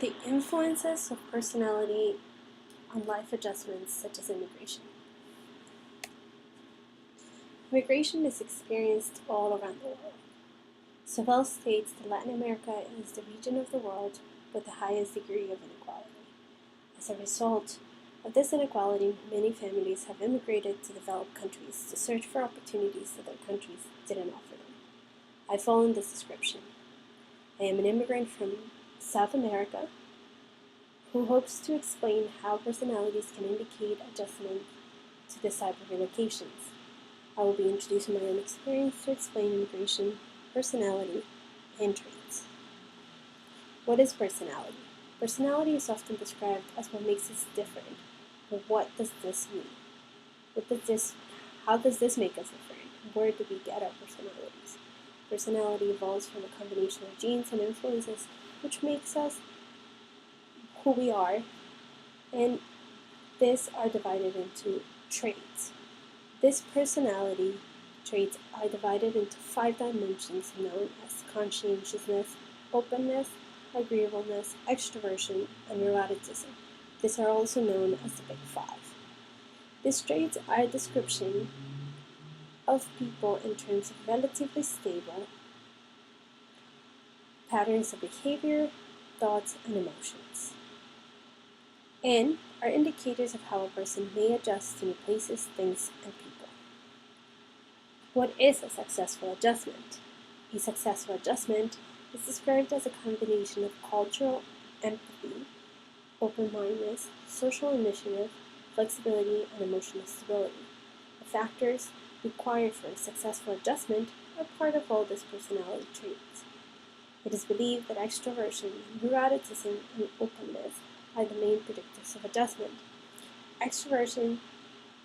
The influences of personality on life adjustments such as immigration. Immigration is experienced all around the world. Savelle states that Latin America is the region of the world with the highest degree of inequality. As a result of this inequality, many families have immigrated to developed countries to search for opportunities that their countries didn't offer them. I fall in this description. I am an immigrant from South America who hopes to explain how personalities can indicate adjustment to this type of relocations. I will be introducing my own experience to explain immigration, personality, and traits. What is personality? Personality is often described as what makes us different, but what does this mean? How does this make us different? Where do we get our personalities? Personality evolves from a combination of genes and influences, which makes us who we are, and these are divided into traits. These personality traits are divided into 5 dimensions known as conscientiousness, openness, agreeableness, extroversion, and neuroticism. These are also known as the Big Five. These traits are a description of people in terms of relatively stable patterns of behavior, thoughts, and emotions, and are indicators of how a person may adjust to new places, things, and people. What is a successful adjustment? A successful adjustment is described as a combination of cultural empathy, open-mindedness, social initiative, flexibility, and emotional stability. The factors required for a successful adjustment are part of all these personality traits. It is believed that extroversion, neuroticism, and openness are the main predictors of adjustment. Extroversion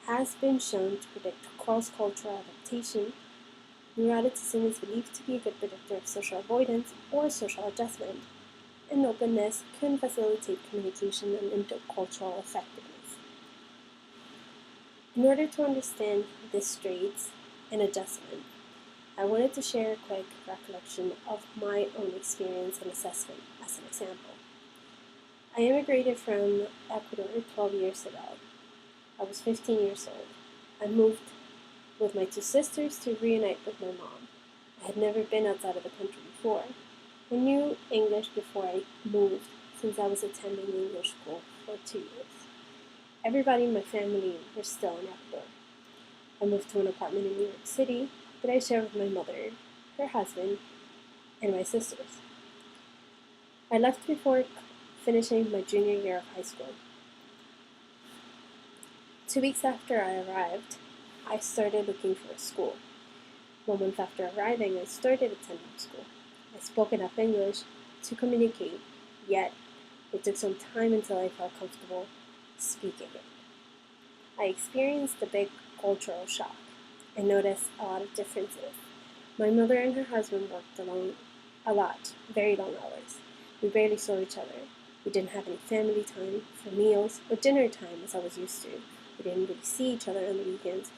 has been shown to predict cross-cultural adaptation. Neuroticism is believed to be a good predictor of social avoidance or social adjustment, and openness can facilitate communication and intercultural effectiveness. In order to understand these traits and adjustment, I wanted to share a quick recollection of my own experience and assessment as an example. I immigrated from Ecuador 12 years ago. I was 15 years old. I moved with my 2 sisters to reunite with my mom. I had never been outside of the country before. I knew English before I moved since I was attending English school for 2 years. Everybody in my family were still in Ecuador. I moved to an apartment in New York City that I shared with my mother, her husband, and my sisters. I left before finishing my junior year of high school. 2 weeks after I arrived, I started looking for a school. 1 month after arriving, I started attending school. I spoke enough English to communicate, yet it took some time until I felt comfortable speaking it. I experienced a big cultural shock. I noticed a lot of differences. My mother and her husband worked alone a lot, very long hours. We barely saw each other. We didn't have any family time for meals or dinner time as I was used to. We didn't really see each other on the weekends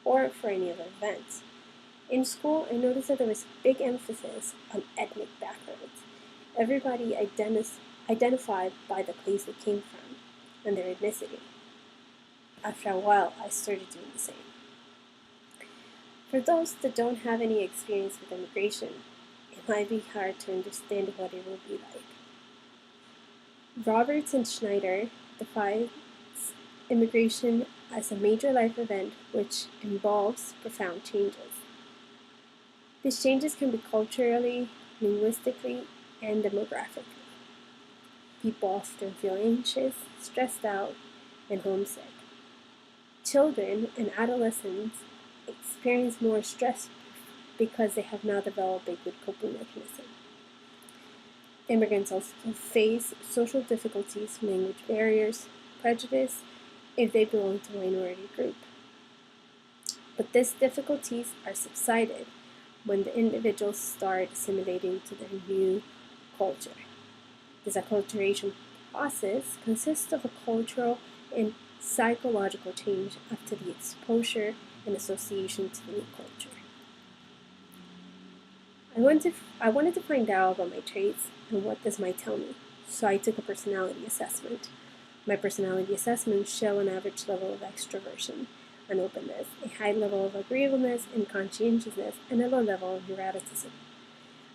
or for any other events. In school, I noticed that there was a big emphasis on ethnic backgrounds. Everybody identified by the place they came from and their ethnicity. After a while, I started doing the same. For those that don't have any experience with immigration, it might be hard to understand what it will be like. Roberts and Schneider defines immigration as a major life event which involves profound changes. These changes can be culturally, linguistically, and demographically. People often feel anxious, stressed out, and homesick. Children and adolescents experience more stress because they have not developed a good coping mechanism. Immigrants also face social difficulties, language barriers, prejudice if they belong to a minority group. But these difficulties are subsided when the individuals start assimilating to their new culture. This acculturation process consists of a cultural and psychological change after the exposure and association to the new culture. I wanted to find out about my traits and what this might tell me. so I took a personality assessment. My personality assessments show an average level of extroversion and openness, a high level of agreeableness and conscientiousness, and a low level of neuroticism.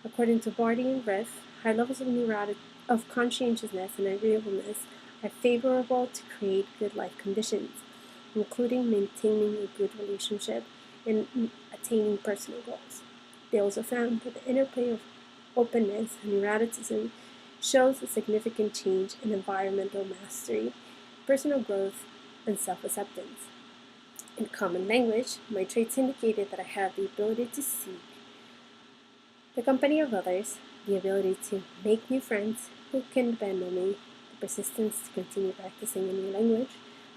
According to Barty and Riff, high levels of conscientiousness and agreeableness are favorable to create good life conditions, including maintaining a good relationship and attaining personal goals. They also found that the interplay of openness and neuroticism shows a significant change in environmental mastery, personal growth, and self-acceptance. In common language, my traits indicated that I have the ability to seek the company of others, the ability to make new friends who can depend on me, the persistence to continue practicing a new language,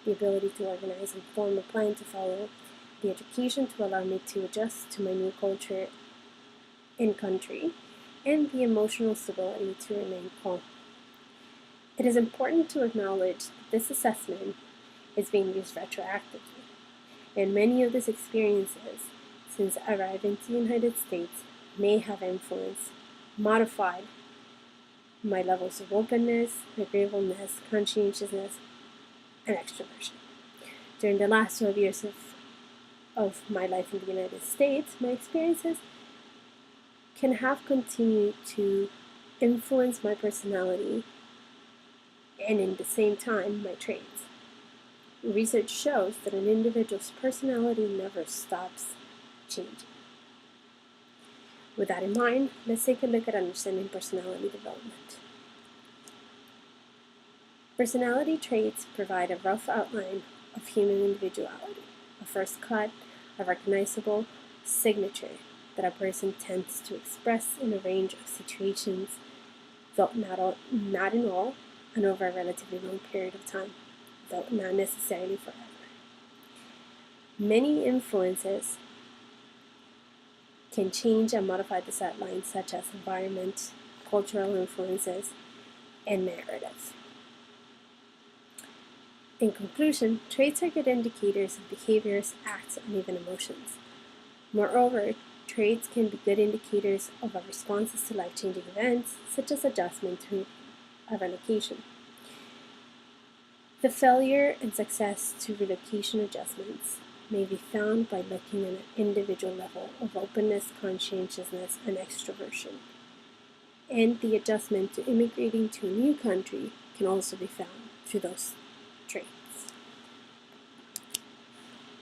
the ability to organize and form a plan to follow, the education to allow me to adjust to my new culture and country, and the emotional stability to remain calm. It is important to acknowledge that this assessment is being used retroactively, and many of these experiences since arriving to the United States may have influenced, modified my levels of openness, agreeableness, conscientiousness, and extroversion. During the last 12 years of my life in the United States, my experiences can have continued to influence my personality and, in the same time, my traits. Research shows that an individual's personality never stops changing. With that in mind, let's take a look at understanding personality development. Personality traits provide a rough outline of human individuality, a first cut, a recognizable signature that a person tends to express in a range of situations, though not in all, and over a relatively long period of time, though not necessarily forever. Many influences can change and modify this outline, such as environment, cultural influences, and narrative. In conclusion, traits are good indicators of behaviors, acts, and even emotions. Moreover, traits can be good indicators of our responses to life-changing events, such as adjustment to a relocation. The failure and success to relocation adjustments may be found by looking at an individual level of openness, conscientiousness, and extroversion. And the adjustment to immigrating to a new country can also be found through those traits.